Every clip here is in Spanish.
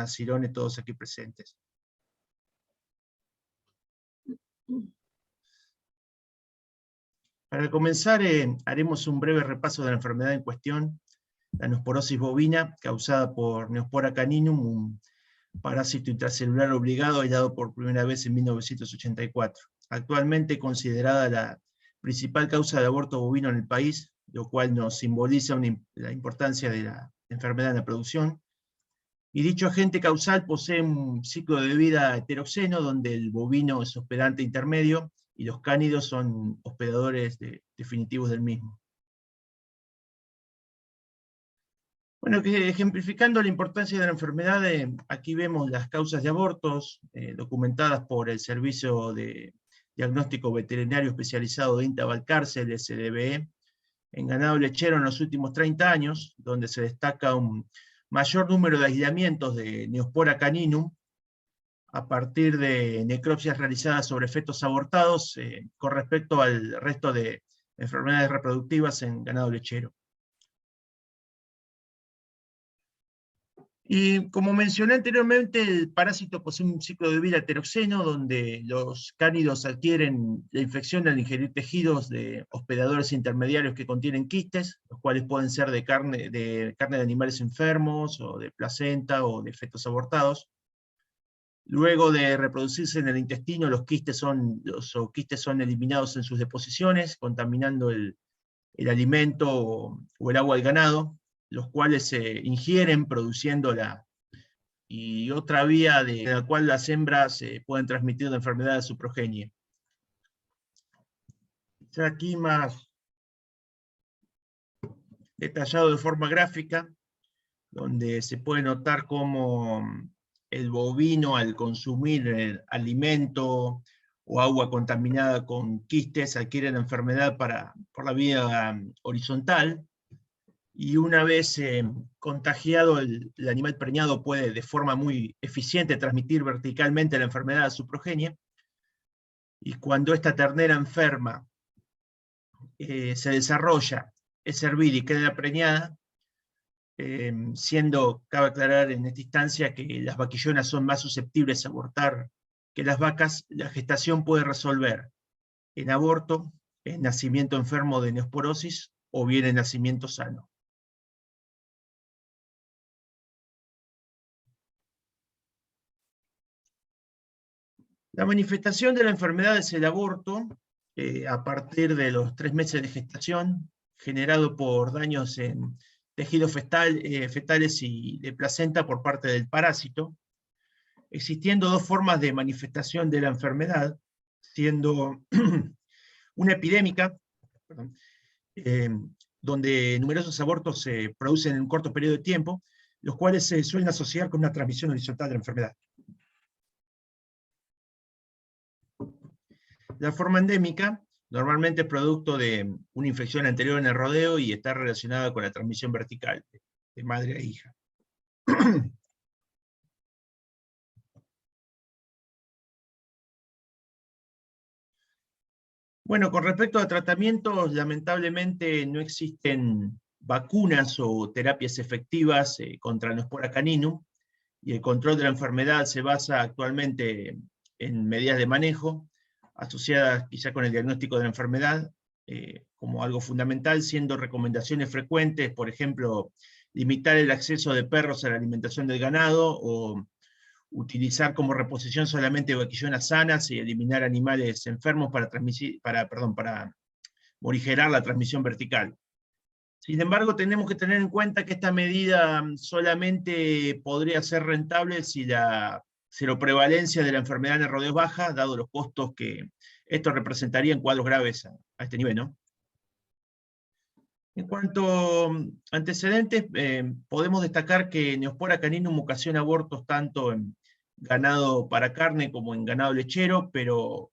Cirone, todos aquí presentes. Para comenzar, haremos un breve repaso de la enfermedad en cuestión, la neosporosis bovina, causada por Neospora caninum, un parásito intracelular obligado hallado por primera vez en 1984. Actualmente considerada la principal causa de aborto bovino en el país, lo cual nos simboliza la importancia de la enfermedad en la producción. Y dicho agente causal posee un ciclo de vida heteroxeno, donde el bovino es hospedante intermedio y los cánidos son hospedadores definitivos del mismo. Bueno, ejemplificando la importancia de la enfermedad, aquí vemos las causas de abortos documentadas por el Servicio de Diagnóstico Veterinario Especializado de INTA Valcárcel, SDVE, en ganado lechero en los últimos 30 años, donde se destaca un mayor número de aislamientos de Neospora caninum a partir de necropsias realizadas sobre fetos abortados con respecto al resto de enfermedades reproductivas en ganado lechero. Y como mencioné anteriormente, el parásito posee un ciclo de vida heteroxeno, donde los cánidos adquieren la infección al ingerir tejidos de hospedadores intermediarios que contienen quistes, los cuales pueden ser de carne de animales enfermos, o de placenta, o de fetos abortados. Luego de reproducirse en el intestino, los quistes son eliminados en sus deposiciones, contaminando el alimento o el agua del ganado, los cuales se ingieren produciendo y otra vía de la cual las hembras pueden transmitir la enfermedad a su progenie. Ya aquí más detallado de forma gráfica, donde se puede notar cómo el bovino, al consumir el alimento o agua contaminada con quistes, adquiere la enfermedad por la vía horizontal, y una vez contagiado, el animal preñado puede de forma muy eficiente transmitir verticalmente la enfermedad a su progenie, y cuando esta ternera enferma se desarrolla, es servida y queda preñada, cabe aclarar en esta instancia que las vaquillonas son más susceptibles a abortar que las vacas, la gestación puede resolver en aborto, en nacimiento enfermo de neosporosis, o bien en nacimiento sano. La manifestación de la enfermedad es el aborto a partir de los 3 meses de gestación, generado por daños en tejidos fetales y de placenta por parte del parásito, existiendo 2 formas de manifestación de la enfermedad, siendo una epidémica, donde numerosos abortos se producen en un corto periodo de tiempo, los cuales se suelen asociar con una transmisión horizontal de la enfermedad. La forma endémica normalmente es producto de una infección anterior en el rodeo y está relacionada con la transmisión vertical de madre a hija. Bueno, con respecto a tratamientos, lamentablemente no existen vacunas o terapias efectivas contra Neospora caninum, y el control de la enfermedad se basa actualmente en medidas de manejo, asociadas quizá con el diagnóstico de la enfermedad, como algo fundamental, siendo recomendaciones frecuentes, por ejemplo, limitar el acceso de perros a la alimentación del ganado, o utilizar como reposición solamente vaquillonas sanas y eliminar animales enfermos para morigerar la transmisión vertical. Sin embargo, tenemos que tener en cuenta que esta medida solamente podría ser rentable si la seroprevalencia de la enfermedad en el rodeo es baja, dado los costos que esto representaría en cuadros graves a este nivel, ¿no? En cuanto a antecedentes, podemos destacar que Neospora caninum ocasiona abortos tanto en ganado para carne como en ganado lechero, pero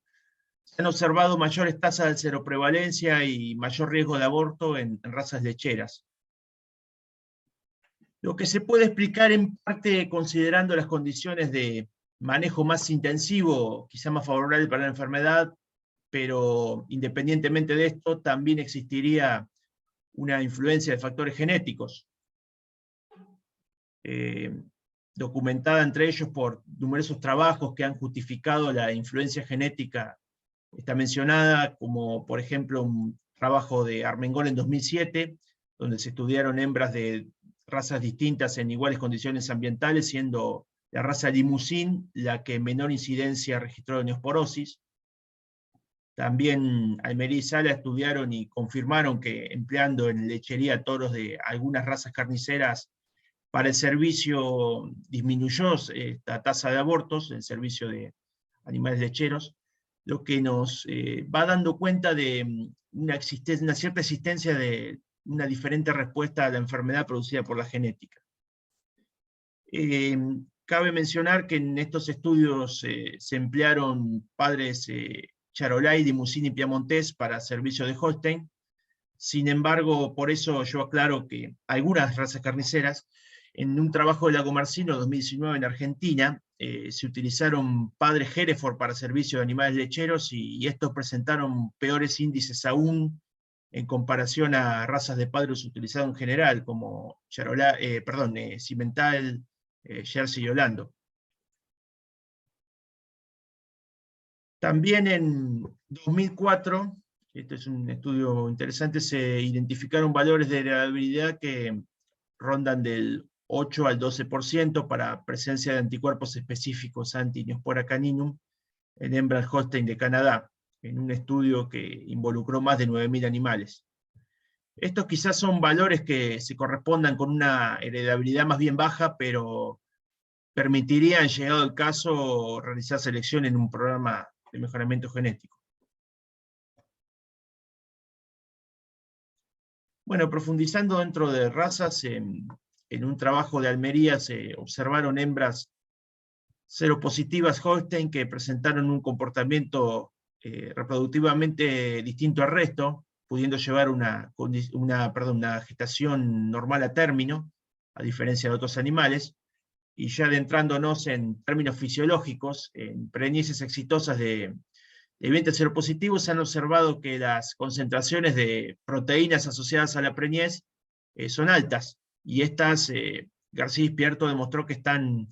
se han observado mayores tasas de seroprevalencia y mayor riesgo de aborto en razas lecheras. Lo que se puede explicar en parte considerando las condiciones de manejo más intensivo, quizá más favorable para la enfermedad, pero independientemente de esto, también existiría una influencia de factores genéticos. documentada entre ellos por numerosos trabajos que han justificado la influencia genética está mencionada, como por ejemplo un trabajo de Armengol en 2007, donde se estudiaron hembras de razas distintas en iguales condiciones ambientales, siendo la raza Limousin la que menor incidencia registró de neosporosis. También Almería y Sala estudiaron y confirmaron que empleando en lechería toros de algunas razas carniceras para el servicio disminuyó esta tasa de abortos, el servicio de animales lecheros, lo que nos va dando cuenta de una cierta existencia de una diferente respuesta a la enfermedad producida por la genética. Cabe mencionar que en estos estudios se emplearon padres Charolais, Limousin y Piamontés para servicio de Holstein. Sin embargo, por eso yo aclaro que algunas razas carniceras, en un trabajo de Lagomarsino 2019 en Argentina, se utilizaron padres Hereford para servicio de animales lecheros y estos presentaron peores índices aún en comparación a razas de padres utilizados en general, como Cimental, Jersey y Holando. También en 2004, este es un estudio interesante, se identificaron valores de heredabilidad que rondan del 8 al 12% para presencia de anticuerpos específicos anti-Neospora caninum en hembras Holstein de Canadá, en un estudio que involucró más de 9.000 animales. Estos quizás son valores que se correspondan con una heredabilidad más bien baja, pero permitirían, llegado el caso, realizar selección en un programa de mejoramiento genético. Bueno, profundizando dentro de razas, en un trabajo de Almería se observaron hembras seropositivas Holstein que presentaron un comportamiento reproductivamente distinto al resto, pudiendo llevar una gestación normal a término, a diferencia de otros animales, y ya adentrándonos en términos fisiológicos, en preñeces exitosas de vientres seropositivos se han observado que las concentraciones de proteínas asociadas a la preñez son altas, y estas, García Ispierto demostró que están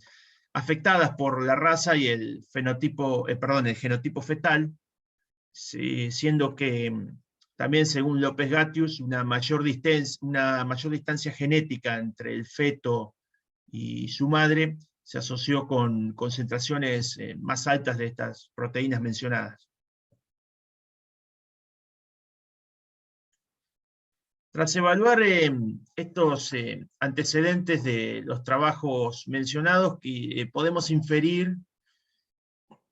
afectadas por la raza y el genotipo fetal, siendo que también, según López Gatius, una mayor distancia genética entre el feto y su madre se asoció con concentraciones más altas de estas proteínas mencionadas. Tras evaluar estos antecedentes de los trabajos mencionados, podemos inferir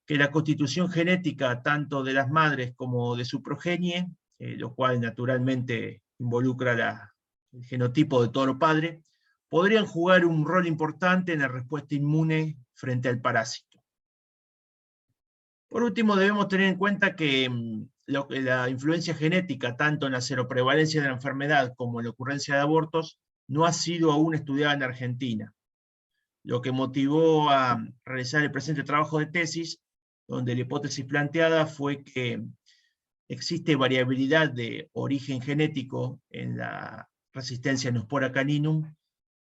que la constitución genética tanto de las madres como de su progenie, lo cual naturalmente involucra el genotipo de toro padre, podrían jugar un rol importante en la respuesta inmune frente al parásito. Por último, debemos tener en cuenta que la influencia genética, tanto en la seroprevalencia de la enfermedad como en la ocurrencia de abortos, no ha sido aún estudiada en Argentina, lo que motivó a realizar el presente trabajo de tesis, donde la hipótesis planteada fue que existe variabilidad de origen genético en la resistencia a Neospora caninum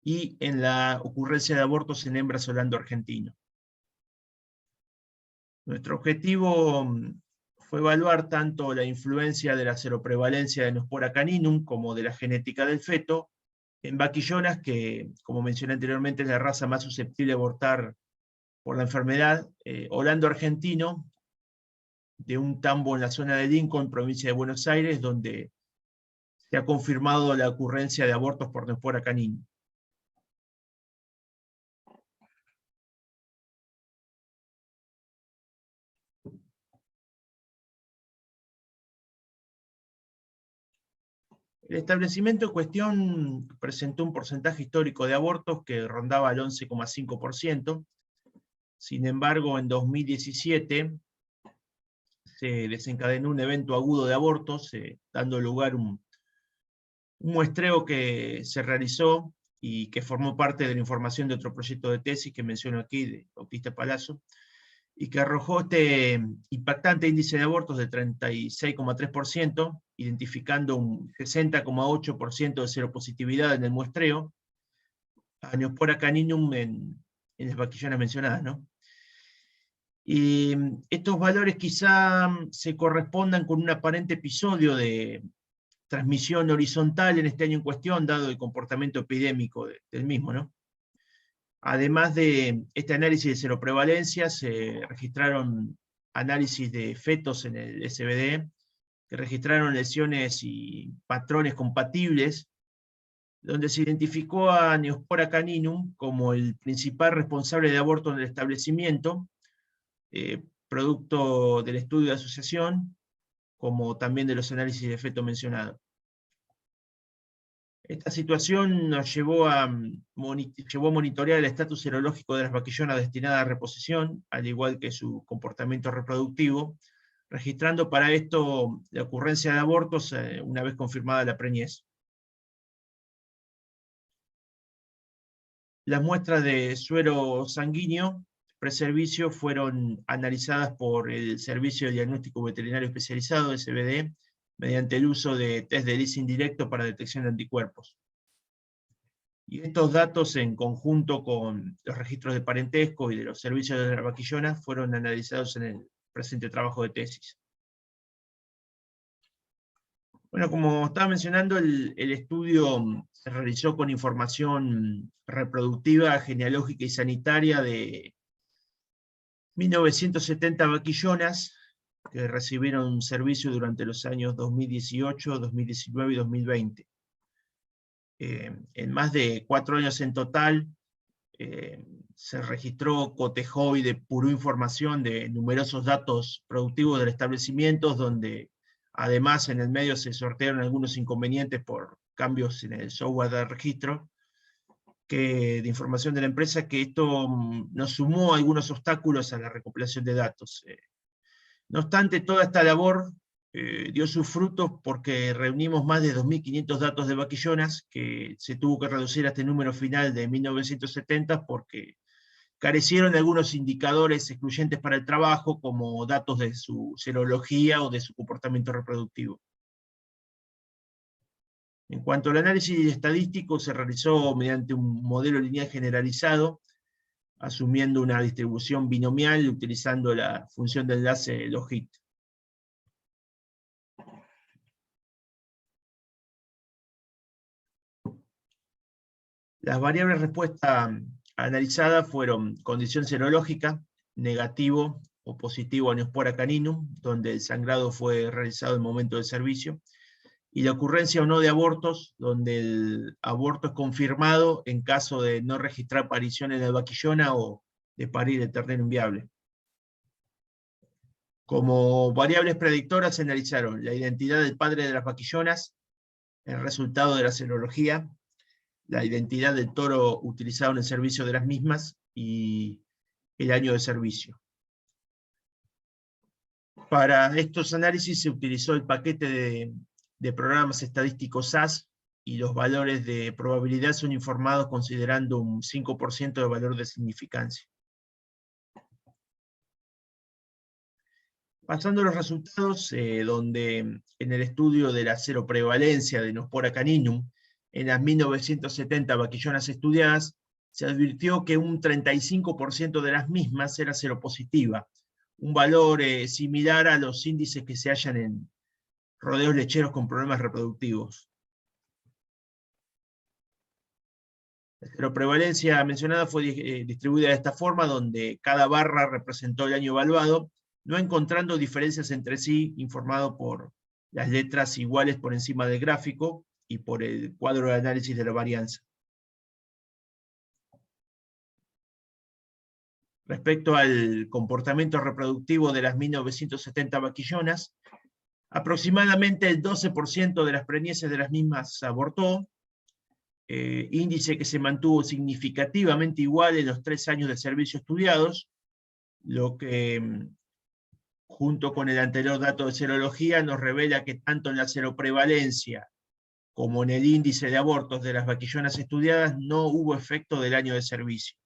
y en la ocurrencia de abortos en hembras holando-argentino. Nuestro objetivo fue evaluar tanto la influencia de la seroprevalencia de Neospora caninum como de la genética del feto en vaquillonas, que, como mencioné anteriormente, es la raza más susceptible de abortar por la enfermedad, holando-argentino, de un tambo en la zona de Lincoln, provincia de Buenos Aires, donde se ha confirmado la ocurrencia de abortos por Neospora caninum. El establecimiento en cuestión presentó un porcentaje histórico de abortos que rondaba el 11,5%. Sin embargo, en 2017 se desencadenó un evento agudo de abortos, dando lugar a un muestreo que se realizó y que formó parte de la información de otro proyecto de tesis que menciono aquí, de Bautista Palazzo, y que arrojó este impactante índice de abortos de 36,3%, identificando un 60,8% de seropositividad en el muestreo, a Neospora caninum en en las vaquillonas mencionadas, ¿no? Y estos valores quizá se correspondan con un aparente episodio de transmisión horizontal en este año en cuestión, dado el comportamiento epidémico del mismo, ¿no? Además de este análisis de seroprevalencia, se registraron análisis de fetos en el SBD, que registraron lesiones y patrones compatibles, donde se identificó a Neospora caninum como el principal responsable de aborto en el establecimiento, producto del estudio de asociación, como también de los análisis de feto mencionados. Esta situación nos llevó a monitorear el estatus serológico de las vaquillonas destinadas a reposición, al igual que su comportamiento reproductivo, registrando para esto la ocurrencia de abortos una vez confirmada la preñez. Las muestras de suero sanguíneo preservicio fueron analizadas por el Servicio de Diagnóstico Veterinario Especializado, SBD, mediante el uso de test de ELISA indirecto para detección de anticuerpos. Y estos datos, en conjunto con los registros de parentesco y de los servicios de la vaquillona, fueron analizados en el presente trabajo de tesis. Bueno, como estaba mencionando, el estudio se realizó con información reproductiva, genealógica y sanitaria de 1970 vaquillonas que recibieron servicio durante los años 2018, 2019 y 2020. En más de 4 años en total, se registró, cotejó y depuró información de numerosos datos productivos del establecimiento, donde además en el medio se sortearon algunos inconvenientes por cambios en el software de registro de información de la empresa, que esto nos sumó algunos obstáculos a la recopilación de datos. No obstante, toda esta labor dio sus frutos porque reunimos más de 2.500 datos de vaquillonas, que se tuvo que reducir a este número final de 1970 porque carecieron de algunos indicadores excluyentes para el trabajo, como datos de su serología o de su comportamiento reproductivo. En cuanto al análisis estadístico, se realizó mediante un modelo lineal generalizado, asumiendo una distribución binomial utilizando la función de enlace logit. Las variables respuesta analizadas fueron condición serológica, negativo o positivo a Neospora caninum, donde el sangrado fue realizado en el momento del servicio, y la ocurrencia o no de abortos, donde el aborto es confirmado en caso de no registrar aparición en la vaquillona o de parir el ternero inviable. Como variables predictoras se analizaron la identidad del padre de las vaquillonas, el resultado de la serología, la identidad del toro utilizado en el servicio de las mismas y el año de servicio. Para estos análisis se utilizó el paquete de programas estadísticos SAS, y los valores de probabilidad son informados considerando un 5% de valor de significancia. Pasando a los resultados, donde en el estudio de la seroprevalencia de Neospora caninum, en las 1970 vaquillonas estudiadas, se advirtió que un 35% de las mismas era seropositiva, un valor similar a los índices que se hallan en rodeos lecheros con problemas reproductivos. La seroprevalencia mencionada fue distribuida de esta forma, donde cada barra representó el año evaluado, no encontrando diferencias entre sí, informado por las letras iguales por encima del gráfico y por el cuadro de análisis de la varianza. Respecto al comportamiento reproductivo de las 1970 vaquillonas, aproximadamente el 12% de las preñeces de las mismas abortó, índice que se mantuvo significativamente igual en los 3 años de servicio estudiados, lo que, junto con el anterior dato de serología, nos revela que tanto en la seroprevalencia como en el índice de abortos de las vaquillonas estudiadas no hubo efecto del año de servicio.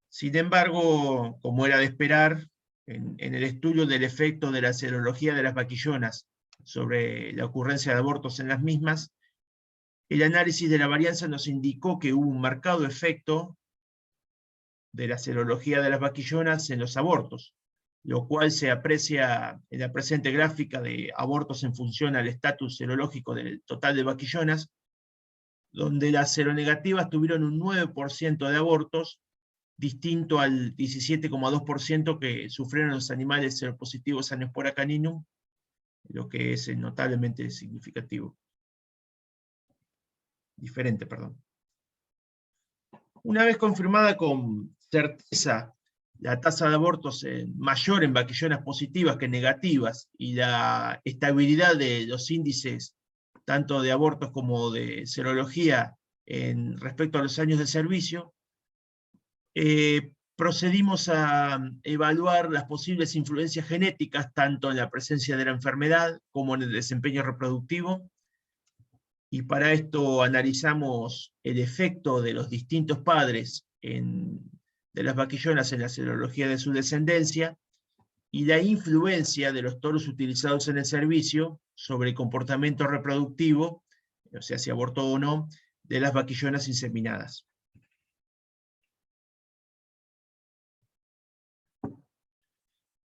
Sin embargo, como era de esperar, en el estudio del efecto de la serología de las vaquillonas sobre la ocurrencia de abortos en las mismas, el análisis de la varianza nos indicó que hubo un marcado efecto de la serología de las vaquillonas en los abortos, lo cual se aprecia en la presente gráfica de abortos en función al estatus serológico del total de vaquillonas, donde las seronegativas tuvieron un 9% de abortos, distinto al 17,2% que sufrieron los animales seropositivos a Neospora caninum, lo que es notablemente significativo. Diferente, perdón. Una vez confirmada con certeza la tasa de abortos mayor en vaquillonas positivas que negativas y la estabilidad de los índices tanto de abortos como de serología respecto a los años de servicio, procedimos a evaluar las posibles influencias genéticas tanto en la presencia de la enfermedad como en el desempeño reproductivo, y para esto analizamos el efecto de los distintos padres de las vaquillonas en la serología de su descendencia y la influencia de los toros utilizados en el servicio sobre el comportamiento reproductivo, o sea, si abortó o no, de las vaquillonas inseminadas.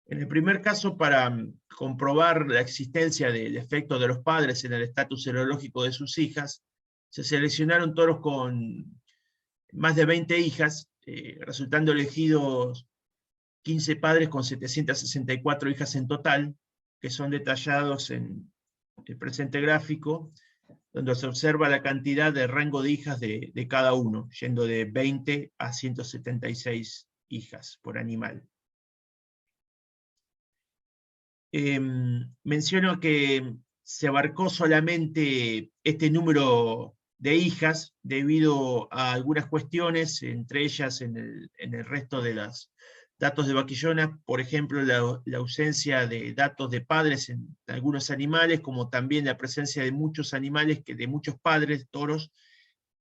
En el primer caso, para comprobar la existencia del efecto de los padres en el estatus serológico de sus hijas, se seleccionaron toros con más de 20 hijas, resultando elegidos 15 padres con 764 hijas en total, que son detallados en el presente gráfico, donde se observa la cantidad de rango de hijas de cada uno, yendo de 20 a 176 hijas por animal. Menciono que se abarcó solamente este número de hijas debido a algunas cuestiones, entre ellas en el resto de los datos de vaquillona, por ejemplo, la ausencia de datos de padres en algunos animales, como también la presencia de muchos animales, de muchos padres, toros,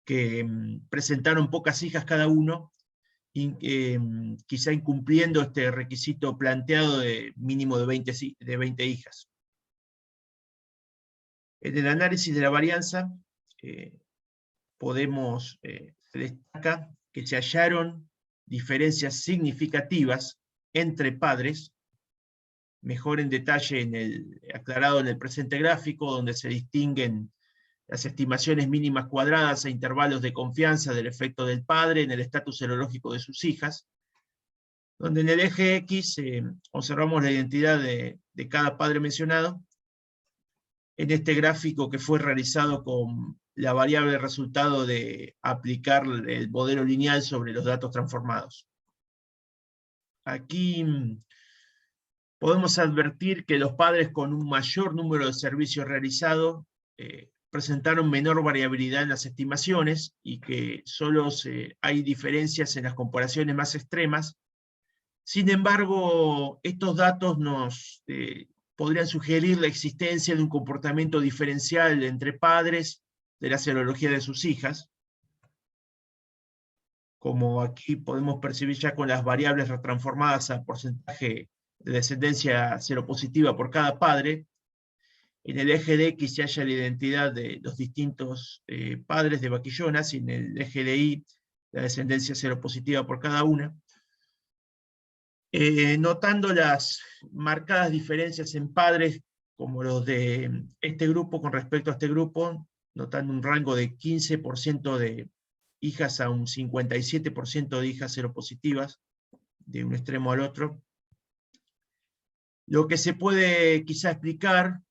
que presentaron pocas hijas cada uno, quizá incumpliendo este requisito planteado de mínimo de 20 hijas. En el análisis de la varianza, se destaca que se hallaron diferencias significativas entre padres, mejor en detalle aclarado en el presente gráfico, donde se distinguen las estimaciones mínimas cuadradas a intervalos de confianza del efecto del padre en el estatus serológico de sus hijas, donde en el eje X observamos la identidad de cada padre mencionado, en este gráfico que fue realizado con la variable resultado de aplicar el modelo lineal sobre los datos transformados. Aquí podemos advertir que los padres con un mayor número de servicios realizados presentaron menor variabilidad en las estimaciones y que solo hay diferencias en las comparaciones más extremas. Sin embargo, estos datos nos podrían sugerir la existencia de un comportamiento diferencial entre padres de la serología de sus hijas, como aquí podemos percibir ya con las variables retransformadas a porcentaje de descendencia seropositiva por cada padre. En el eje de X se halla la identidad de los distintos padres de vaquillonas, y en el eje de Y la descendencia seropositiva por cada una. Notando las marcadas diferencias en padres, como los de este grupo con respecto a este grupo, notando un rango de 15% de hijas a un 57% de hijas seropositivas, de un extremo al otro. Lo que se puede quizá explicar,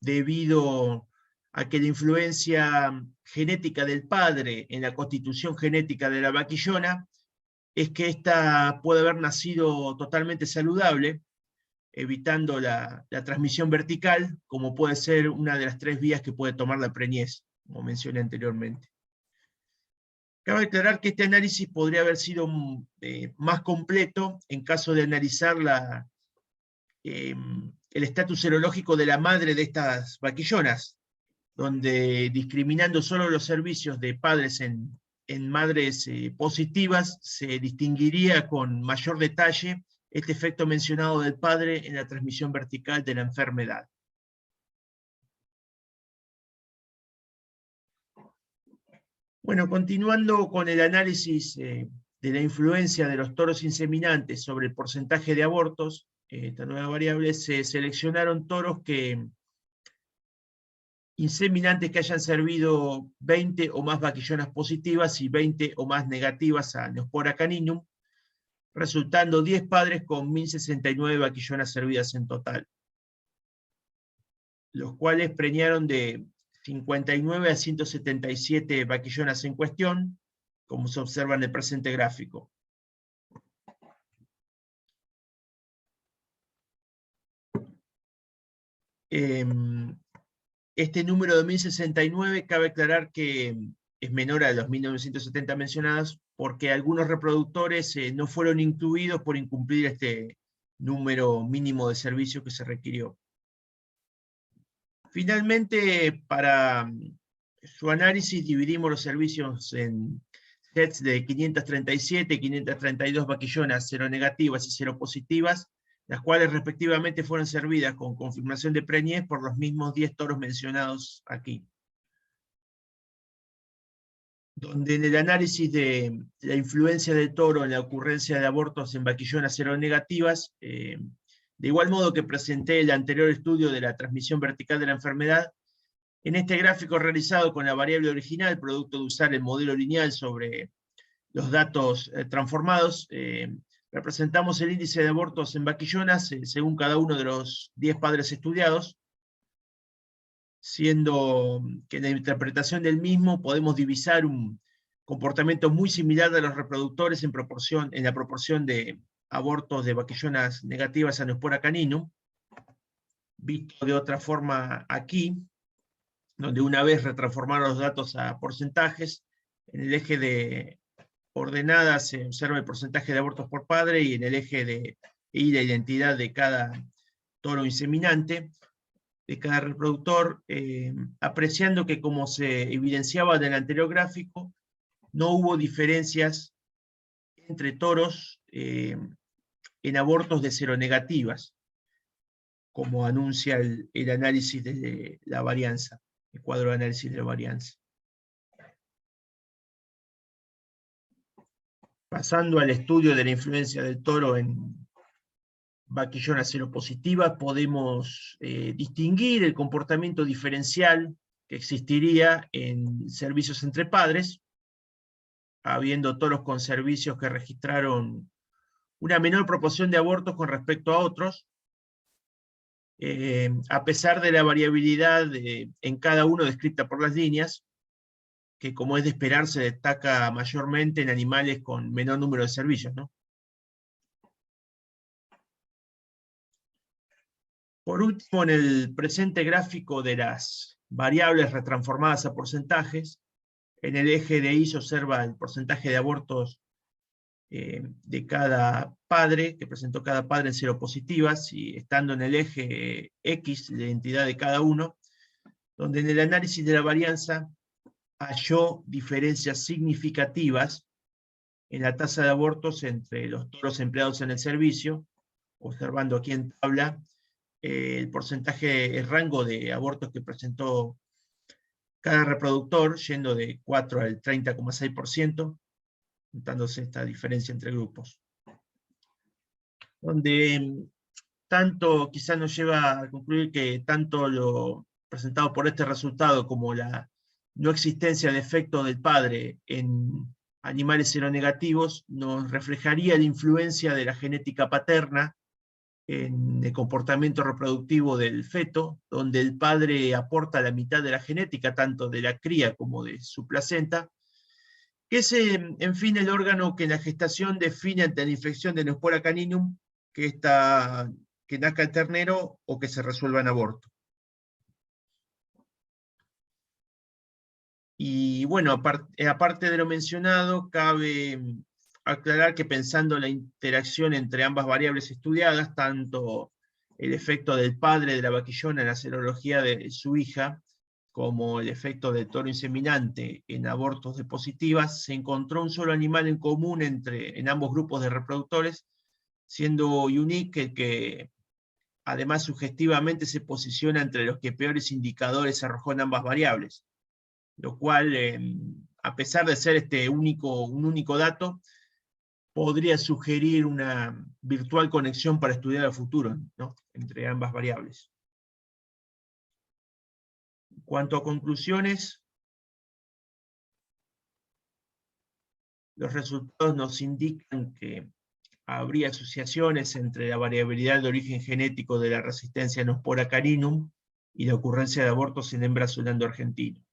debido a que la influencia genética del padre en la constitución genética de la vaquillona, es que ésta puede haber nacido totalmente saludable, evitando la transmisión vertical, como puede ser una de las 3 vías que puede tomar la preñez, como mencioné anteriormente. Cabe aclarar que este análisis podría haber sido más completo en caso de analizar el estatus serológico de la madre de estas vaquillonas, donde discriminando solo los servicios de padres en madres positivas, se distinguiría con mayor detalle este efecto mencionado del padre en la transmisión vertical de la enfermedad. Bueno, continuando con el análisis de la influencia de los toros inseminantes sobre el porcentaje de abortos, esta nueva variable, se seleccionaron toros inseminantes que hayan servido 20 o más vaquillonas positivas y 20 o más negativas a Neospora caninum, resultando 10 padres con 1069 vaquillonas servidas en total, los cuales preñaron de 59 a 177 vaquillonas en cuestión, como se observa en el presente gráfico. Este número de 1069 cabe aclarar que es menor a los 1970 mencionados, porque algunos reproductores no fueron incluidos por incumplir este número mínimo de servicio que se requirió. Finalmente, para su análisis dividimos los servicios en sets de 537 y 532 vaquillonas seronegativas y seropositivas, las cuales respectivamente fueron servidas con confirmación de preñez por los mismos 10 toros mencionados aquí. Donde en el análisis de la influencia del toro en la ocurrencia de abortos en vaquillonas seronegativas, de igual modo que presenté el anterior estudio de la transmisión vertical de la enfermedad, en este gráfico realizado con la variable original, producto de usar el modelo lineal sobre los datos transformados, representamos el índice de abortos en vaquillonas según cada uno de los 10 padres estudiados, siendo que en la interpretación del mismo podemos divisar un comportamiento muy similar de los reproductores en la proporción de abortos de vaquillonas negativas a Neospora caninum, visto de otra forma aquí, donde una vez retransformaron los datos a porcentajes, en el eje de ordenadas se observa el porcentaje de abortos por padre y en el eje de la identidad de cada toro inseminante, de cada reproductor, apreciando que, como se evidenciaba en el anterior gráfico, no hubo diferencias entre toros en abortos de seronegativas, como anuncia el análisis de la varianza, el cuadro de análisis de la varianza. Pasando al estudio de la influencia del toro en vaquillonas seropositivas, podemos distinguir el comportamiento diferencial que existiría en servicios entre padres, habiendo toros con servicios que registraron una menor proporción de abortos con respecto a otros, a pesar de la variabilidad en cada uno descrita por las líneas, que, como es de esperar, se destaca mayormente en animales con menor número de servicios, ¿no? Por último, en el presente gráfico de las variables retransformadas a porcentajes, en el eje de Y se observa el porcentaje de abortos de cada padre, que presentó cada padre en seropositivas, y estando en el eje X, la identidad de cada uno, donde en el análisis de la varianza halló diferencias significativas en la tasa de abortos entre los toros empleados en el servicio, observando aquí en tabla el porcentaje, el rango de abortos que presentó cada reproductor, yendo de 4 al 30,6%, notándose esta diferencia entre grupos. Donde tanto quizás nos lleva a concluir que tanto lo presentado por este resultado como la no existencia de efecto del padre en animales seronegativos nos reflejaría la influencia de la genética paterna en el comportamiento reproductivo del feto, donde el padre aporta la mitad de la genética, tanto de la cría como de su placenta, que es, en fin, el órgano que en la gestación define ante la infección de Neospora caninum que nazca el ternero o que se resuelva en aborto. Y bueno, aparte de lo mencionado, cabe aclarar que, pensando en la interacción entre ambas variables estudiadas, tanto el efecto del padre de la vaquillona en la serología de su hija, como el efecto del toro inseminante en abortos de positivas, se encontró un solo animal en común en ambos grupos de reproductores, siendo Unique el que además sugestivamente se posiciona entre los que peores indicadores arrojó en ambas variables, lo cual a pesar de ser un único dato, podría sugerir una virtual conexión para estudiar el futuro, ¿no?, entre ambas variables. En cuanto a conclusiones, los resultados nos indican que habría asociaciones entre la variabilidad de origen genético de la resistencia a Nospora caninum y la ocurrencia de abortos en hembras holando-argentino.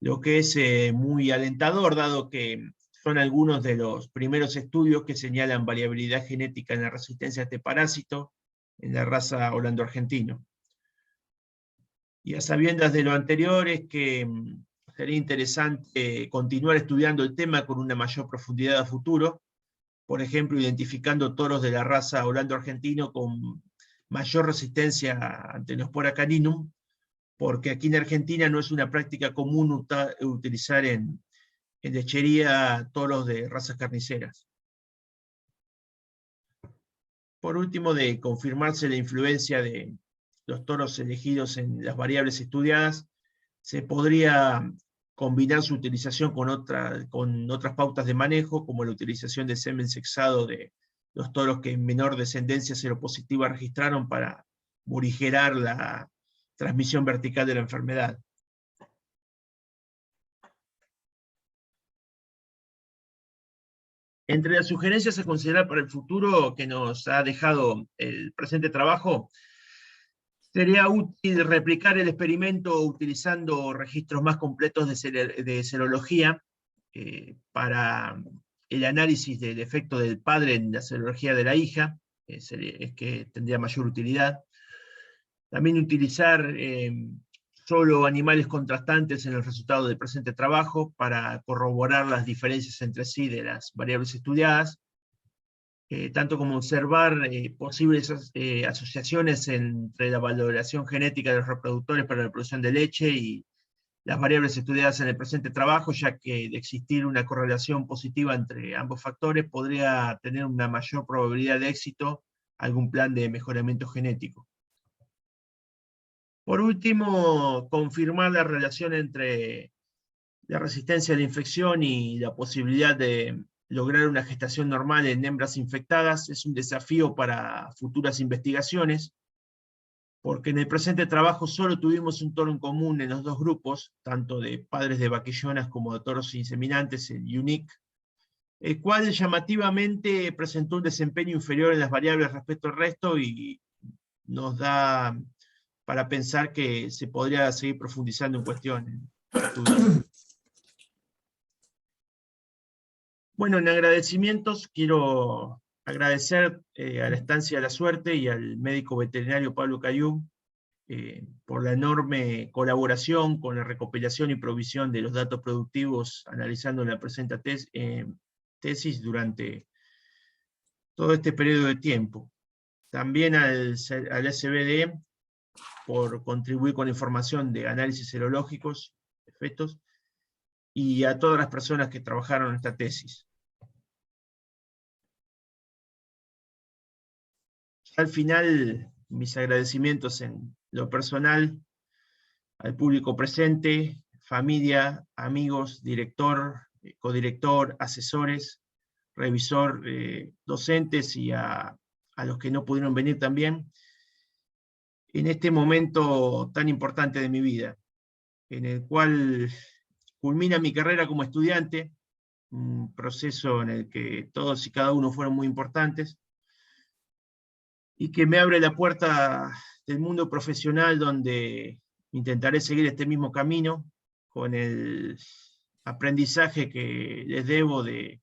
Lo que es muy alentador, dado que son algunos de los primeros estudios que señalan variabilidad genética en la resistencia a este parásito en la raza holando-argentino. Y a sabiendas de lo anterior es que sería interesante continuar estudiando el tema con una mayor profundidad a futuro, por ejemplo, identificando toros de la raza holando-argentino con mayor resistencia ante Nospora caninum, porque aquí en Argentina no es una práctica común utilizar en lechería toros de razas carniceras. Por último, de confirmarse la influencia de los toros elegidos en las variables estudiadas, se podría combinar su utilización con otras pautas de manejo, como la utilización de semen sexado de los toros que en menor descendencia seropositiva registraron para morigerar la transmisión vertical de la enfermedad. Entre las sugerencias a considerar para el futuro que nos ha dejado el presente trabajo, sería útil replicar el experimento utilizando registros más completos de serología para el análisis del efecto del padre en la serología de la hija, es que tendría mayor utilidad. También utilizar solo animales contrastantes en el resultado del presente trabajo para corroborar las diferencias entre sí de las variables estudiadas, tanto como observar posibles asociaciones entre la valoración genética de los reproductores para la producción de leche y las variables estudiadas en el presente trabajo, ya que de existir una correlación positiva entre ambos factores, podría tener una mayor probabilidad de éxito algún plan de mejoramiento genético. Por último, confirmar la relación entre la resistencia a la infección y la posibilidad de lograr una gestación normal en hembras infectadas es un desafío para futuras investigaciones, porque en el presente trabajo solo tuvimos un toro en común en los dos grupos, tanto de padres de vaquillonas como de toros inseminantes, el UNIC, el cual llamativamente presentó un desempeño inferior en las variables respecto al resto y nos da para pensar que se podría seguir profundizando en cuestiones. Bueno, en agradecimientos quiero agradecer a la Estancia de la Suerte y al médico veterinario Pablo Cayú por la enorme colaboración con la recopilación y provisión de los datos productivos analizando la presente tesis durante todo este periodo de tiempo. También al SBD por contribuir con información de análisis serológicos, efectos, y a todas las personas que trabajaron en esta tesis. Al final, mis agradecimientos en lo personal al público presente, familia, amigos, director, codirector, asesores, revisor, docentes y a los que no pudieron venir también, en este momento tan importante de mi vida, en el cual culmina mi carrera como estudiante, un proceso en el que todos y cada uno fueron muy importantes, y que me abre la puerta del mundo profesional donde intentaré seguir este mismo camino con el aprendizaje que les debo de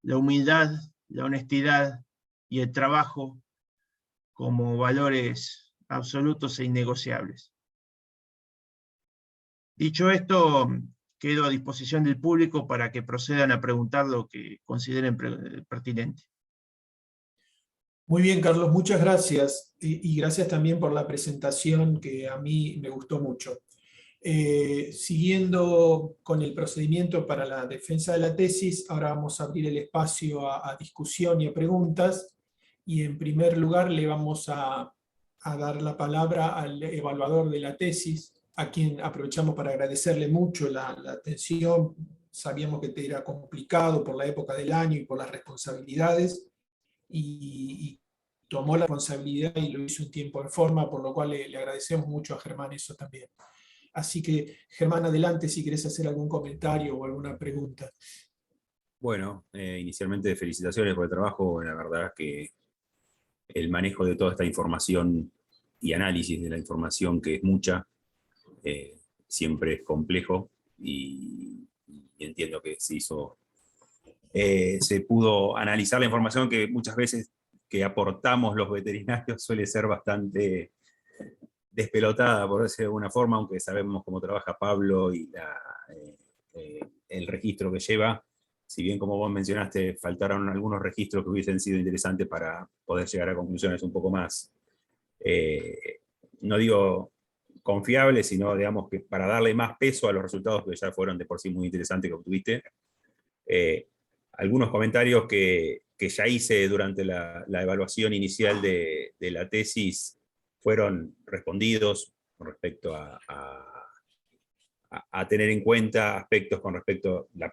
la humildad, la honestidad y el trabajo como valores absolutos e innegociables. Dicho esto, quedo a disposición del público para que procedan a preguntar lo que consideren pertinente. Muy bien, Carlos, muchas gracias. Y gracias también por la presentación que a mí me gustó mucho. Siguiendo con el procedimiento para la defensa de la tesis, ahora vamos a abrir el espacio a discusión y a preguntas. Y en primer lugar le vamos a dar la palabra al evaluador de la tesis, a quien aprovechamos para agradecerle mucho la atención sabíamos que era complicado por la época del año y por las responsabilidades, y tomó la responsabilidad y lo hizo en tiempo en forma, por lo cual le agradecemos mucho a Germán eso también. Así que, Germán, adelante si querés hacer algún comentario o alguna pregunta. Bueno, inicialmente felicitaciones por el trabajo. La verdad que el manejo de toda esta información y análisis de la información, que es mucha, siempre es complejo, y entiendo que se pudo analizar la información que muchas veces que aportamos los veterinarios suele ser bastante despelotada, por decirlo de alguna forma, aunque sabemos cómo trabaja Pablo y el registro que lleva. Si bien, como vos mencionaste, faltaron algunos registros que hubiesen sido interesantes para poder llegar a conclusiones un poco más, no digo confiables, sino, digamos, que para darle más peso a los resultados que ya fueron de por sí muy interesantes que obtuviste. Algunos comentarios que ya hice durante la evaluación inicial de la tesis fueron respondidos con respecto a tener en cuenta aspectos con respecto a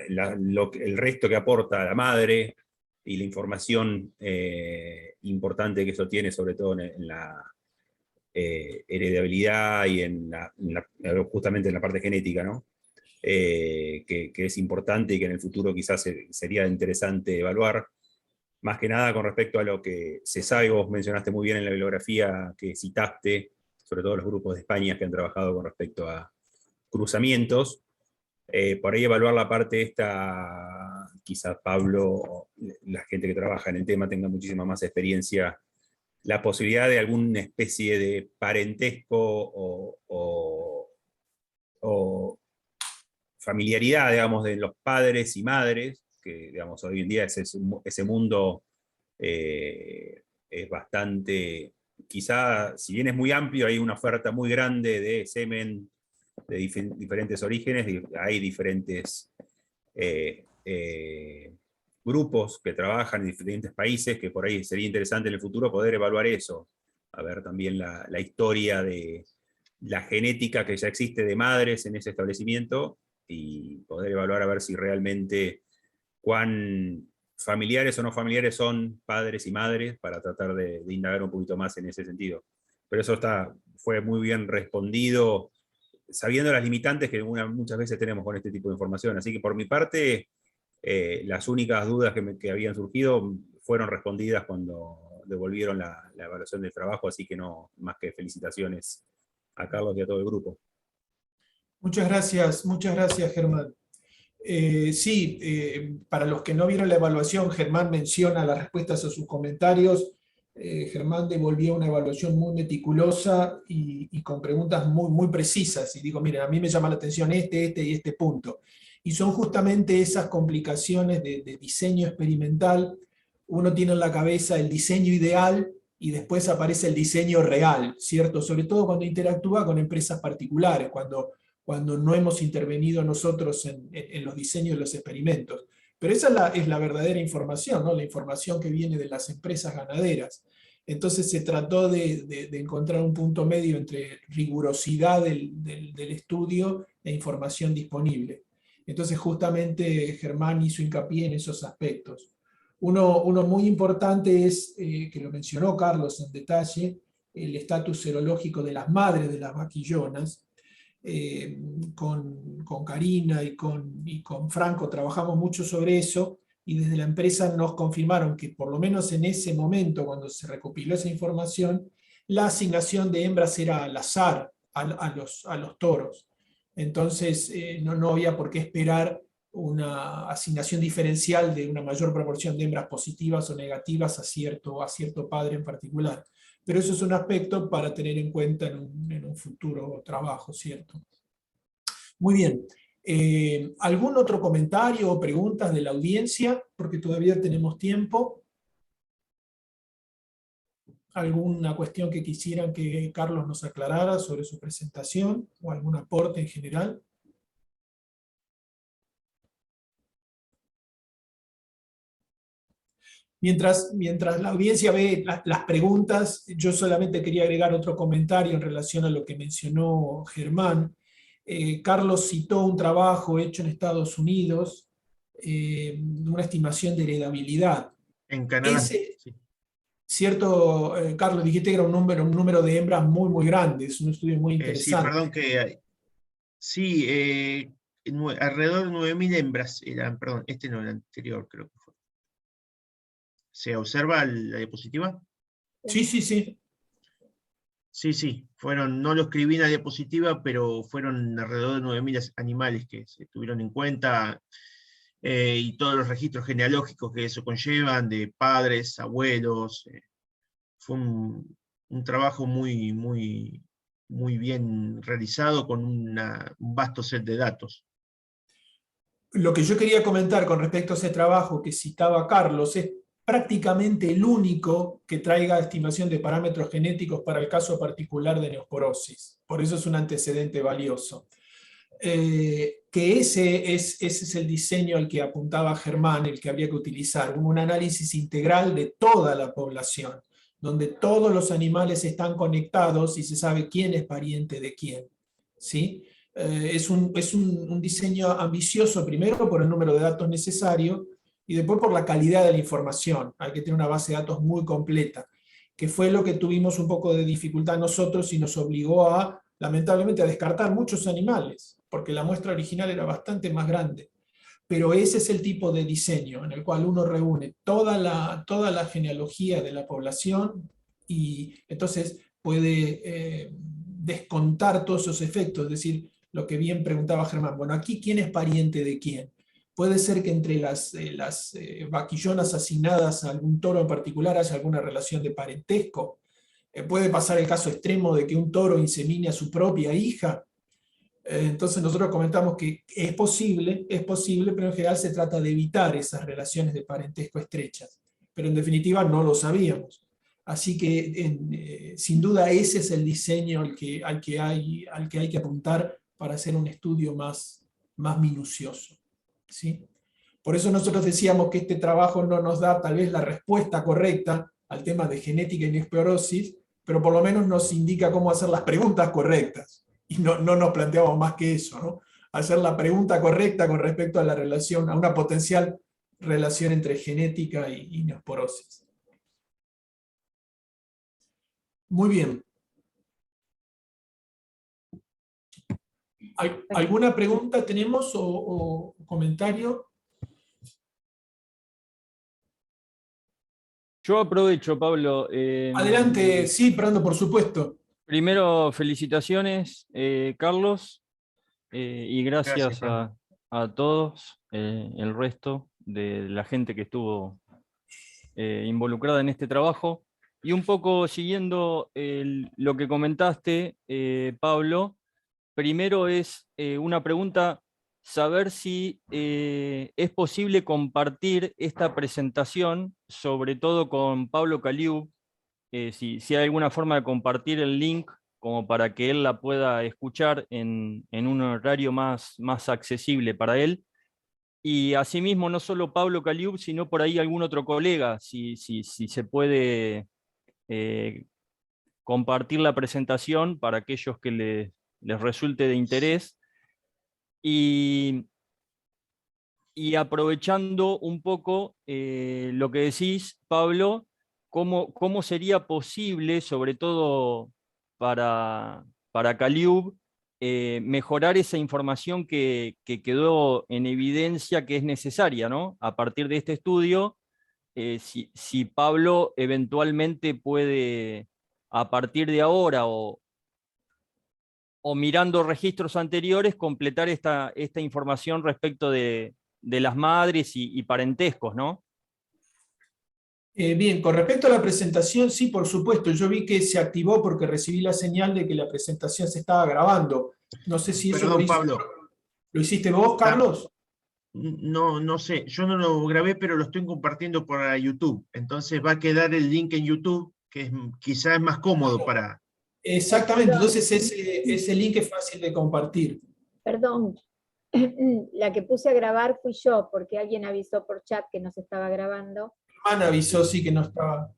el resto que aporta la madre y la información importante que eso tiene, sobre todo en la heredabilidad y justamente en la parte genética, ¿no? Que es importante y que en el futuro quizás sería interesante evaluar. Más que nada con respecto a lo que se sabe, vos mencionaste muy bien en la bibliografía que citaste, sobre todo los grupos de España que han trabajado con respecto a cruzamientos. Por ahí evaluar la parte esta, quizás Pablo, la gente que trabaja en el tema tenga muchísima más experiencia, la posibilidad de alguna especie de parentesco o familiaridad, digamos, de los padres y madres, que, digamos, hoy en día ese mundo es bastante, quizá, si bien es muy amplio, hay una oferta muy grande de semen de diferentes orígenes, hay diferentes grupos que trabajan en diferentes países, que por ahí sería interesante en el futuro poder evaluar eso, a ver también la historia de la genética que ya existe de madres en ese establecimiento, y poder evaluar a ver si realmente cuán familiares o no familiares son padres y madres, para tratar de indagar un poquito más en ese sentido. Pero eso fue muy bien respondido, sabiendo las limitantes que muchas veces tenemos con este tipo de información. Así que por mi parte, las únicas dudas que habían surgido fueron respondidas cuando devolvieron la evaluación del trabajo, así que no, más que felicitaciones a Carlos y a todo el grupo. Muchas gracias, Germán. Sí, para los que no vieron la evaluación, Germán menciona las respuestas a sus comentarios. Germán devolvió una evaluación muy meticulosa y con preguntas muy, muy precisas. Y digo, miren, a mí me llama la atención este y este punto. Y son justamente esas complicaciones de diseño experimental. Uno tiene en la cabeza el diseño ideal y después aparece el diseño real, ¿cierto? Sobre todo cuando interactúa con empresas particulares, cuando no hemos intervenido nosotros en los diseños de los experimentos. Pero esa es la verdadera información, ¿no? La información que viene de las empresas ganaderas. Entonces se trató de encontrar un punto medio entre rigurosidad del estudio e información disponible. Entonces justamente Germán hizo hincapié en esos aspectos. Uno muy importante es, que lo mencionó Carlos en detalle, el estatus serológico de las madres de las vaquillonas. Con Karina y con Franco trabajamos mucho sobre eso, y desde la empresa nos confirmaron que por lo menos en ese momento, cuando se recopiló esa información, la asignación de hembras era al azar a los toros. Entonces no había por qué esperar una asignación diferencial de una mayor proporción de hembras positivas o negativas a cierto padre en particular. Pero eso es un aspecto para tener en cuenta en un futuro trabajo, ¿cierto? Muy bien. ¿Algún otro comentario o preguntas de la audiencia? Porque todavía tenemos tiempo. ¿Alguna cuestión que quisieran que Carlos nos aclarara sobre su presentación o algún aporte en general? Mientras la audiencia ve las preguntas, yo solamente quería agregar otro comentario en relación a lo que mencionó Germán. Carlos citó un trabajo hecho en Estados Unidos, una estimación de heredabilidad. En Canadá. Ese, Sí. cierto, Carlos, dijiste que era un número de hembras muy grande, es un estudio muy Sí, interesante. perdón que... Sí, alrededor de 9.000 hembras eran, perdón, este no, el anterior creo que fue. ¿Se observa la diapositiva? Sí. Sí, fueron, no lo escribí en la diapositiva, pero fueron alrededor de 9.000 animales que se tuvieron en cuenta, y todos los registros genealógicos que eso conllevan, de padres, abuelos. Fue un trabajo muy bien realizado con un vasto set de datos. Lo que yo quería comentar con respecto a ese trabajo que citaba Carlos es prácticamente el único que traiga estimación de parámetros genéticos para el caso particular de neosporosis. Por eso es un antecedente valioso. Que ese es el diseño al que apuntaba Germán, el que habría que utilizar, un análisis integral de toda la población, donde todos los animales están conectados y se sabe quién es pariente de quién, ¿sí? Es un diseño ambicioso, primero por el número de datos necesario, y después por la calidad de la información. Hay que tener una base de datos muy completa, que fue lo que tuvimos un poco de dificultad nosotros y nos obligó lamentablemente, a descartar muchos animales, porque la muestra original era bastante más grande. Pero ese es el tipo de diseño en el cual uno reúne toda la genealogía de la población y entonces puede descontar todos esos efectos, es decir, lo que bien preguntaba Germán, bueno, aquí ¿quién es pariente de quién? Puede ser que entre las vaquillonas asignadas a algún toro en particular haya alguna relación de parentesco. Puede pasar el caso extremo de que un toro insemine a su propia hija. Entonces nosotros comentamos que es posible, pero en general se trata de evitar esas relaciones de parentesco estrechas. Pero en definitiva no lo sabíamos. Así que sin duda ese es el diseño al que hay que apuntar para hacer un estudio más minucioso, ¿sí? Por eso nosotros decíamos que este trabajo no nos da tal vez la respuesta correcta al tema de genética y neosporosis, pero por lo menos nos indica cómo hacer las preguntas correctas. Y no nos planteamos más que eso, ¿no? Hacer la pregunta correcta con respecto a la relación, a una potencial relación entre genética y neosporosis. Muy bien. ¿Alguna pregunta tenemos o comentario? Yo aprovecho, Pablo. Adelante, sí, Fernando, por supuesto. Primero, felicitaciones, Carlos, y gracias Gracias, a todos, el resto de la gente que estuvo involucrada en este trabajo. Y un poco siguiendo lo que comentaste, Pablo, primero es una pregunta, saber si es posible compartir esta presentación, sobre todo con Pablo Caliú, si hay alguna forma de compartir el link como para que él la pueda escuchar en un horario más accesible para él. Y asimismo, no solo Pablo Caliú, sino por ahí algún otro colega, si se puede compartir la presentación para aquellos que les resulte de interés. Y aprovechando un poco lo que decís, Pablo, ¿cómo sería posible, sobre todo para Caliub, mejorar esa información que quedó en evidencia que es necesaria, ¿no? A partir de este estudio, si Pablo eventualmente puede, a partir de ahora o mirando registros anteriores, completar esta información respecto de las madres y parentescos, ¿no? Bien, con respecto a la presentación, sí, por supuesto, yo vi que se activó porque recibí la señal de que la presentación se estaba grabando. No sé si eso Perdón, Pablo. ¿Lo hiciste vos, Carlos? No sé, yo no lo grabé, pero lo estoy compartiendo por YouTube. Entonces va a quedar el link en YouTube, que quizás es más cómodo para... Exactamente, entonces ese link es fácil de compartir. Perdón, la que puse a grabar fui yo, porque alguien avisó por chat que no se estaba grabando. Germán avisó, sí, que no estaba.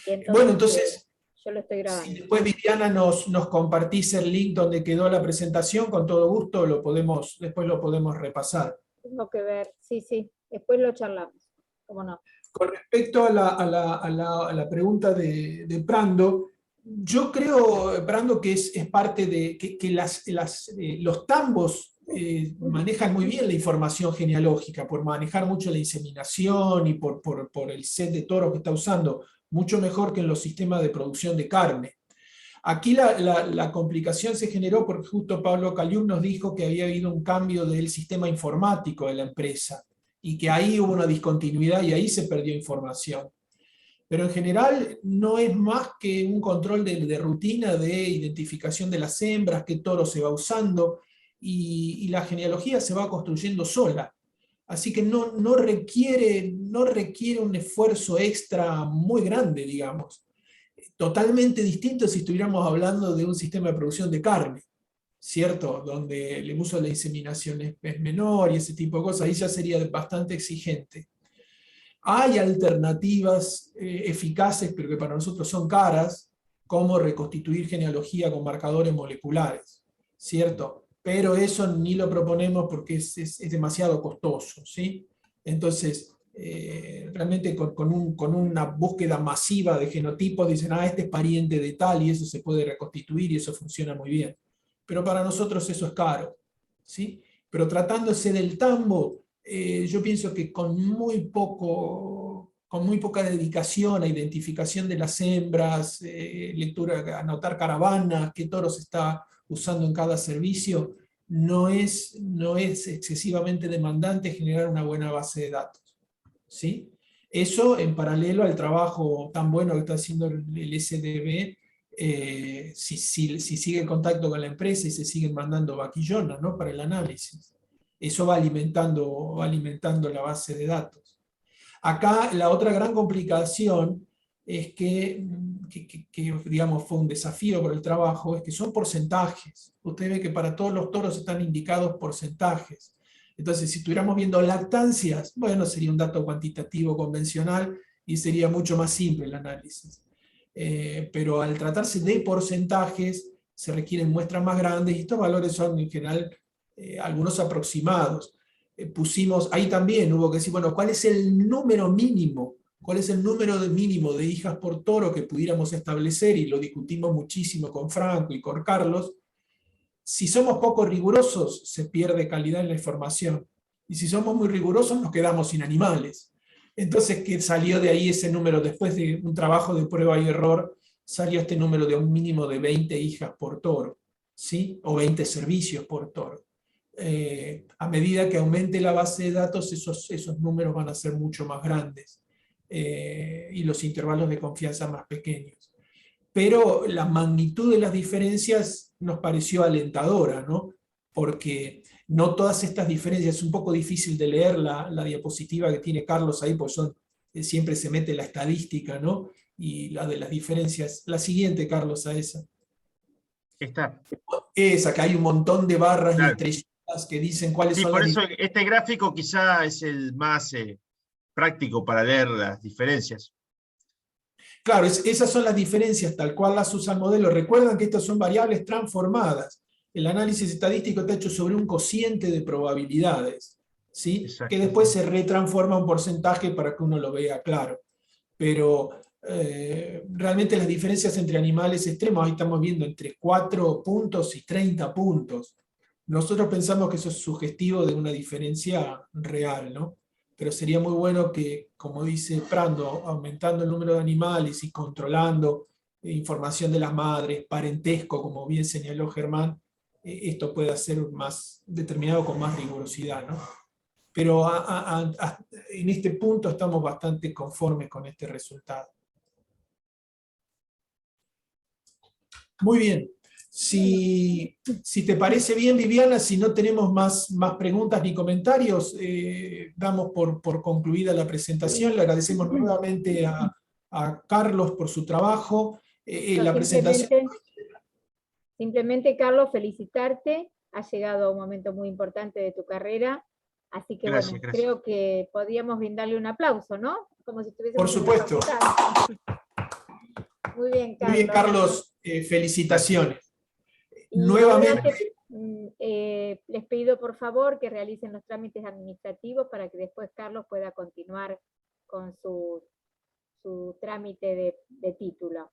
Y entonces, Bueno, entonces, yo lo estoy grabando. Si después Viviana nos compartís el link donde quedó la presentación, con todo gusto después lo podemos repasar. Tengo que ver, sí, después lo charlamos, cómo no. Con respecto a la pregunta de Brando, yo creo, Brando, que es parte de que los tambos manejan muy bien la información genealógica, por manejar mucho la inseminación y por el set de toros que está usando, mucho mejor que en los sistemas de producción de carne. Aquí la complicación se generó porque justo Pablo Caliuc nos dijo que había habido un cambio del sistema informático de la empresa y que ahí hubo una discontinuidad y ahí se perdió información. Pero en general no es más que un control de rutina de identificación de las hembras, qué toro se va usando, y la genealogía se va construyendo sola. Así que no requiere un esfuerzo extra muy grande, digamos. Totalmente distinto si estuviéramos hablando de un sistema de producción de carne, ¿cierto? Donde el uso de la inseminación es menor y ese tipo de cosas, ahí ya sería bastante exigente. Hay alternativas eficaces, pero que para nosotros son caras, como reconstituir genealogía con marcadores moleculares, ¿cierto? Pero eso ni lo proponemos porque es demasiado costoso, ¿sí? Entonces, realmente con una búsqueda masiva de genotipos dicen, este es pariente de tal y eso se puede reconstituir y eso funciona muy bien. Pero para nosotros eso es caro, ¿sí? Pero tratándose del tambo, yo pienso que con muy poca dedicación a identificación de las hembras, lectura, anotar caravanas, qué toros se está usando en cada servicio, no es excesivamente demandante generar una buena base de datos, ¿sí? Eso en paralelo al trabajo tan bueno que está haciendo el SDB, si sigue en contacto con la empresa y se siguen mandando vaquillonas, ¿no?, para el análisis. Eso va alimentando la base de datos. Acá la otra gran complicación es que digamos, fue un desafío por el trabajo, es que son porcentajes. Usted ve que para todos los toros están indicados porcentajes. Entonces, si estuviéramos viendo lactancias, bueno, sería un dato cuantitativo convencional y sería mucho más simple el análisis. Pero al tratarse de porcentajes, se requieren muestras más grandes y estos valores son en general algunos aproximados. Pusimos, ahí también hubo que decir, bueno, ¿cuál es el número mínimo? ¿Cuál es el número mínimo de hijas por toro que pudiéramos establecer? Y lo discutimos muchísimo con Franco y con Carlos. Si somos poco rigurosos, se pierde calidad en la información. Y si somos muy rigurosos, nos quedamos sin animales. Entonces, ¿qué salió de ahí ese número? Después de un trabajo de prueba y error, salió este número de un mínimo de 20 hijas por toro, ¿sí? O 20 servicios por toro. A medida que aumente la base de datos, esos números van a ser mucho más grandes y los intervalos de confianza más pequeños. Pero la magnitud de las diferencias nos pareció alentadora, ¿no? Porque no todas estas diferencias, es un poco difícil de leer la diapositiva que tiene Carlos ahí, pues siempre se mete la estadística, ¿no? Y la de las diferencias. La siguiente, Carlos, a esa. Esa, que hay un montón de barras, claro, y estrellitas que dicen cuáles son las diferencias. Por eso este gráfico quizá es el más práctico para leer las diferencias. Claro, esas son las diferencias tal cual las usa el modelo. Recuerdan que estas son variables transformadas. El análisis estadístico está hecho sobre un cociente de probabilidades, ¿sí? Exacto. Que después se retransforma a un porcentaje para que uno lo vea claro. Pero realmente las diferencias entre animales extremos, ahí estamos viendo entre 4 puntos y 30 puntos. Nosotros pensamos que eso es sugestivo de una diferencia real, ¿no? Pero sería muy bueno que, como dice Brando, aumentando el número de animales y controlando información de las madres, parentesco, como bien señaló Germán, esto pueda ser más determinado con más rigurosidad, ¿no? Pero en este punto estamos bastante conformes con este resultado. Muy bien. Si te parece bien, Viviana, si no tenemos más preguntas ni comentarios, damos por concluida la presentación. Le agradecemos nuevamente a Carlos por su trabajo. La presentación... Simplemente, Carlos, felicitarte. Has llegado a un momento muy importante de tu carrera. Así que, gracias, bueno, creo que podríamos brindarle un aplauso, ¿no? Como si estuviésemos... Por supuesto. Muy bien, Carlos. Muy bien, Carlos, felicitaciones. Y Nuevamente. Les pido por favor que realicen los trámites administrativos para que después Carlos pueda continuar con su trámite de título.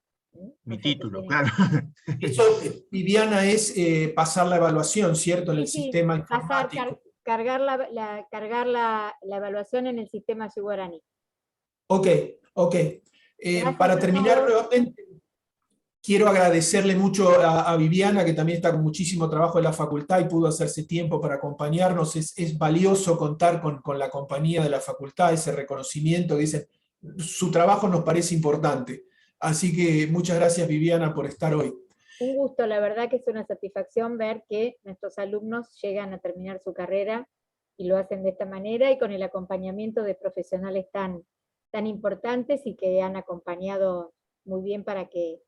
Mi título, claro. Eso, Viviana, es pasar la evaluación, ¿cierto? En el sistema informático. Cargar la evaluación en el sistema Guaraní. Ok. Para terminar nuevamente, quiero agradecerle mucho a Viviana, que también está con muchísimo trabajo en la facultad y pudo hacerse tiempo para acompañarnos. Es valioso contar con la compañía de la facultad, ese reconocimiento que dicen, su trabajo nos parece importante. Así que muchas gracias, Viviana, por estar hoy. Un gusto, la verdad que es una satisfacción ver que nuestros alumnos llegan a terminar su carrera y lo hacen de esta manera y con el acompañamiento de profesionales tan importantes y que han acompañado muy bien para que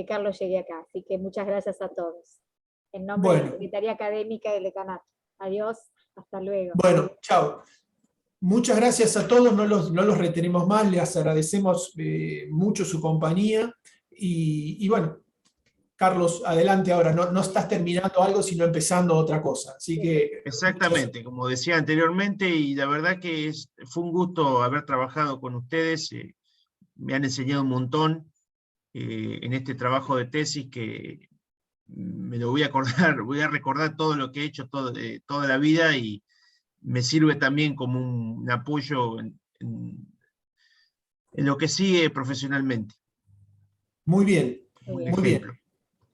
Carlos llegue acá. Así que muchas gracias a todos. En nombre de la Secretaría Académica del Decanato. Adiós, hasta luego. Bueno, chao. Muchas gracias a todos, no los retenemos más, les agradecemos mucho su compañía. Y bueno, Carlos, adelante ahora, no estás terminando algo, sino empezando otra cosa. Así que, exactamente, como decía anteriormente, y la verdad que fue un gusto haber trabajado con ustedes, me han enseñado un montón en este trabajo de tesis que me lo voy a acordar, voy a recordar todo lo que he hecho toda la vida y me sirve también como un apoyo en lo que sigue profesionalmente. Muy bien, muy bien.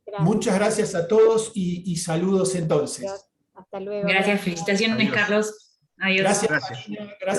Gracias. Muchas gracias a todos y saludos entonces. Hasta luego. Gracias, felicitaciones, Adiós. Carlos. Adiós. Gracias. Gracias.